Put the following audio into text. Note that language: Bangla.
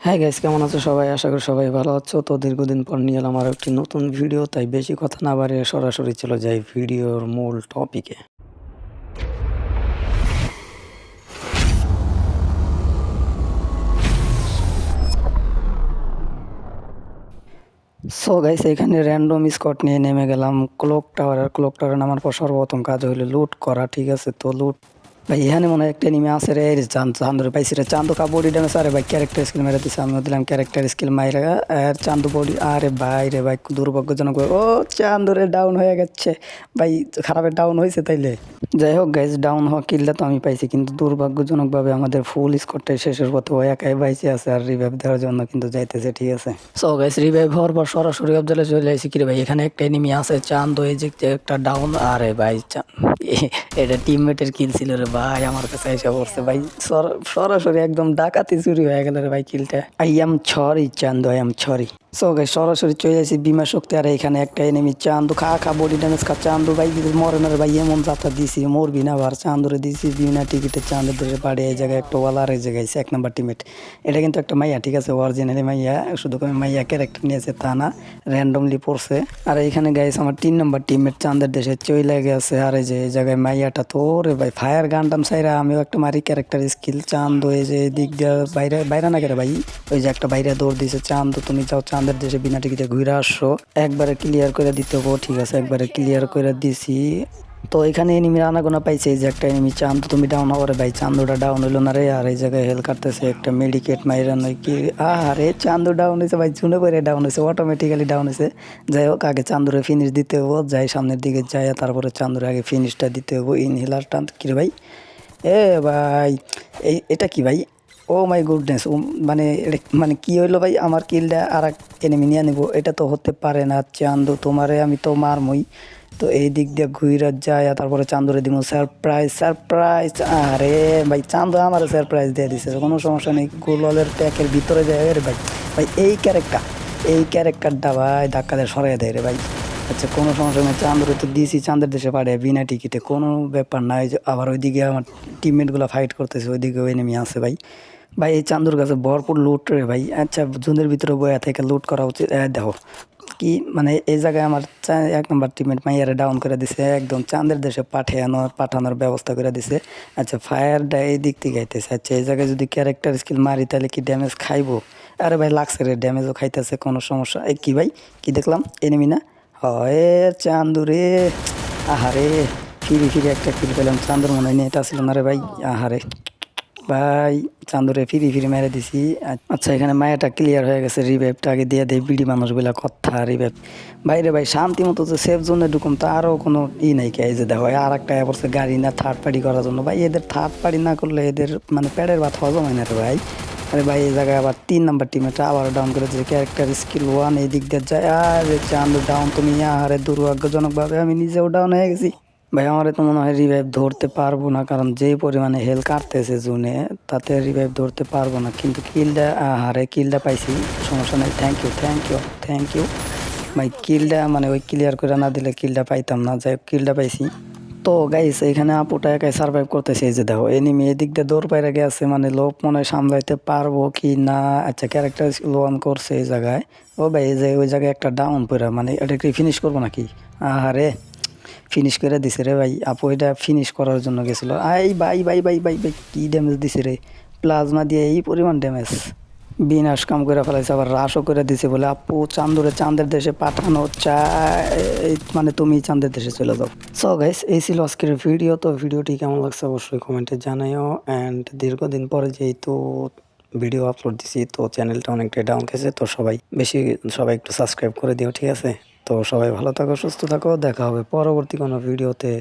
হ্যাঁ গাইস, কেমন আছো সবাই? আশা করি সবাই ভালো আছো। তো দীর্ঘদিন পর নিয়ে এলাম আর একটি নতুন ভিডিও, তাই বেশি কথা না বাড়িয়ে সরাসরি চলে যাই ভিডিওর মূল টপিকে। সো গাইস, এখানে র্যান্ডম স্কট নিয়ে নেমে গেলাম ক্লক টাওয়ার। আর ক্লক টাওয়ারে নামার পর সর্বপ্রথম কাজ হইলো লুট করা। ঠিক আছে, তো লুট ভাই এখানে মনে হয় একটা এনিমি আছে রে। এই যে চান্দুরে পাইছি রে, চান্দু কা বডি ড্যামেজ। আরে ভাই ক্যারেক্টার স্কিল মেরে দিছে, আমিও দিলাম ক্যারেক্টার স্কিল মাইরা। আর চান্দু বডি, আরে ভাই রে ভাই দুর্ভাগ্যজনক ও চান্দুরে ডাউন হয়ে গেছে ভাই। খারাপের ডাউন হয়েছে তাইলে। যাই হোক গাইজ, ডাউন হওয়া কিলটা তো আমি পাইছি, কিন্তু দুর্ভাগ্যজনকভাবে আমাদের ফুল স্কোরটাই শেষের পথে ও একাই বাইচে আছে আর রিভাইভ দেওয়ার জন্য কিন্তু যাইতেছে। ঠিক আছে, সো গাইজ রিভাইভ হওয়ার পর সরাসরি অবজেলে চলে আসি। কিরে ভাই এখানে একটা এনিমি আছে চান্দ, এই যে একটা ডাউন। আরে ভাই এটা টিমমেটের কিল ছিল রে ভাই, আমার কাছে এসে পড়ছে ভাই। সরাসরি একদম ডাকাতি চুরি হয়ে গেল রে ভাই কিলটা। I am sorry Chandu, I am sorry. So guys সরাসরি চলে আসি বিমা শক্তি। আর এখানে একটা এনিমি চান্দু খা খা বডি ড্যামেজ খা। চান্দু ভাই মরে না রে ভাই, এমন যাত্রা দিছি মরবি না। আবার চান্দুরে দিছি বিনা টিকিটে চাঁদের দেশে পাড়ে। এই জায়গায় একটা ওয়াল, আর এই জায়গায় এক নাম্বার টিমমেট। এটা কিন্তু একটা মাইয়া, ঠিক আছে, অরিজিনালি মাইয়া, শুধু মাইয়া ক্যারেক্টার নিয়েছে তা না, র্যান্ডমলি পড়ছে। আর এইখানে গাইস আমার 3 নম্বর টিমমেট চাঁদের দেশে চইলে গেছে। আর এই যে এই জায়গায় মাইয়াটা তো রে ভাই ফায়ার গানটাম সাইরা আমিও একটা মারি ক্যারেক্টার স্কিল। চাঁদ এই যে দিক দিয়ে বাইরে বাইরে না করে ভাই, ওই যে একটা বাইরে দৌড় দিছে। চাঁদ তুমি যাও চাঁদের দেশে বিনা টিকিটে ঘুরে আসো, একবারে ক্লিয়ার করে দিতে হবো। ঠিক আছে, একবারে ক্লিয়ার করে দিছি। তো এখানে এনিমির আনাগোনা পাইছে, এই যে একটা এনিমি চাঁদ তুমি ডাউন হওয়ারে ভাই। চান্দুটা ডাউন হইলো না রে। আর এই জায়গায় হেল কাটতেছে একটা মেডিকেট মাইরা নয় কি। আরে চান্দু ডাউন হয়েছে ভাই, শুনে করে ডাউন হয়েছে, অটোমেটিক্যালি ডাউন হয়েছে। যাই হোক, আগে চান্দুরে ফিনিশ দিতে হবো। যাই সামনের দিকে যাই, তারপরে চান্দুরে আগে ফিনিশটা দিতে হবো। ইনহেলার টান কি রে ভাই, এ ভাই এটা কি ভাই? ও মাই গুডনেস, ও মানে মানে কি হইলো ভাই, আমার কিলটা আর এক এনিমি নিয়ে নেবো, এটা তো হতে পারে না। চান্দু তোমারে আমি তো মারমই। তো এই দিক দিয়ে ঘুরে যায়, তারপরে চান্দুরে দিব সারপ্রাইজ সারপ্রাইজ। আরে ভাই চান্দু আমার সারপ্রাইজ দিয়ে দিছে, কোনো সমস্যা নেই। গোলালের প্যাকের ভিতরে যায় রে ভাই। ভাই এই ক্যারেক্টারটা ভাই ধাক্কা দিয়ে সরাই দেয় রে ভাই। আচ্ছা কোনো সমস্যা নেই, চান্দুরে তো দিয়েছি চাঁদের দেশে পাঠিয়ে বিনা টিকিটে, কোনো ব্যাপার নাই। যে আবার ওইদিকে আমার টিমমেটগুলো ফাইট করতেছে, ওইদিকে ওই নেমে আছে ভাই। ভাই এই চান্দুর কাছে ভরপুর লুট রে ভাই। আচ্ছা জুনের ভিতরে বয়া থেকে লুট করা উচিত। দেখো কি মানে এই জায়গায় আমার 1 নম্বর টিমমেট মাইয়ারে ডাউন করে দিছে, একদম চাঁদের দেশে পাঠানোর ব্যবস্থা করে দিছে। আচ্ছা ফায়ারটা এই দিক থেকে আইতেছে। আচ্ছা এই জায়গায় যদি ক্যারেক্টার স্কিল মারি তাহলে কি ড্যামেজ খাইবো? আরে ভাই লাগছে রে, ড্যামেজও খাইতেছে, কোনো সমস্যা। এই কি ভাই, কি দেখলাম এনিমি না হয় চান্দুরে। আহারে ফিরি ফিরি একটা কিল পেলাম। চান্দুর মনে হয় নেট আসছিল না রে ভাই। আহারে ভাই চান্দুরে ফিরি ফিরি মেরে দিছি। আচ্ছা এখানে মায়াটা ক্লিয়ার হয়ে গেছে, রিভাইভটা আগে দিয়ে দেয়। বিডি মানুষগুলা কথা রিভাইভ বাইরে ভাই শান্তি মতো যে সেফ জোনে ঢুকুন, তারও কোনো নাই কে। এই যে দেখো আর একটা পড়ছে গাড়ি না থার্ড পার্টি করার জন্য। ভাই এদের থার্ড পার্টি না করলে এদের মানে পেটের ভাত হজম হয় না রে ভাই। আরে ভাই এই জায়গায় আবার 3 নম্বর টিমেটা আবার ডাউন করে দিয়েছে, ক্যারেক্টার স্কিল 1 এই দিক দিয়ে যায়। আরে চান্দু ডাউন তুমি। আরে দুর্ভাগ্যজনকভাবে আমি নিজেও ডাউন হয়ে গেছি ভাই। আমার তো মনে হয় রিভাইভ ধরতে পারবো না, কারণ যে পরিমাণে হেল কাটতেছে জুনে, তাতে রিভাইভ ধরতে পারবো না। কিন্তু কিলটা হারে কিলটা পাইছি, সমস্যা নেই। Thank you thank you thank you ভাই। কিলটা মানে ওই ক্লিয়ার করে না দিলে কিলটা পাইতাম না। যাই হোক কিলটা পাইছি। তো গাইস এখানে আপুটা একাই সার্ভাইভ করতেছে। এই যে দেখো এনিমি এদিক দিয়ে দৌড় পাইরা গেছে, মানে লোক মনে হয় সামলাইতে পারবো কি না। আচ্ছা ক্যারেক্টার লোন করছে এই জায়গায়। ও ভাই এই যে ওই জায়গায় একটা ডাউন পড়া, মানে এটা কি ফিনিশ করবো নাকি? আহারে ফিনিশ করে দিছে রে ভাই। আপু এটা ফিনিশ করার জন্য গেছিল। আই ভাই ভাই ভাই ভাই ভাই কি ড্যামেজ দিছে রে, প্লাজমা দিয়ে এই পরিমাণ ড্যামেজ, বিনাশ কাম করে ফেলাইছে। আবার হ্রাসও করে দিছে বলে আপু চান্দুরে চাঁদের দেশে পাঠানো চায়, মানে তুমি চাঁদের দেশে চলে যাও। সো গাইস এই ছিল আজকের ভিডিও। তো ভিডিওটি কেমন লাগছে অবশ্যই কমেন্টে জানাইও। অ্যান্ড দীর্ঘদিন পরে যেহেতু ভিডিও আপলোড দিছি, তো চ্যানেলটা অনেকটাই ডাউন গেছে, তো সবাই একটু সাবস্ক্রাইব করে দিও, ঠিক আছে? তো সবাই ভালো থাকো সুস্থ থাকো, দেখা হবে পরবর্তী কোনো ভিডিওতে।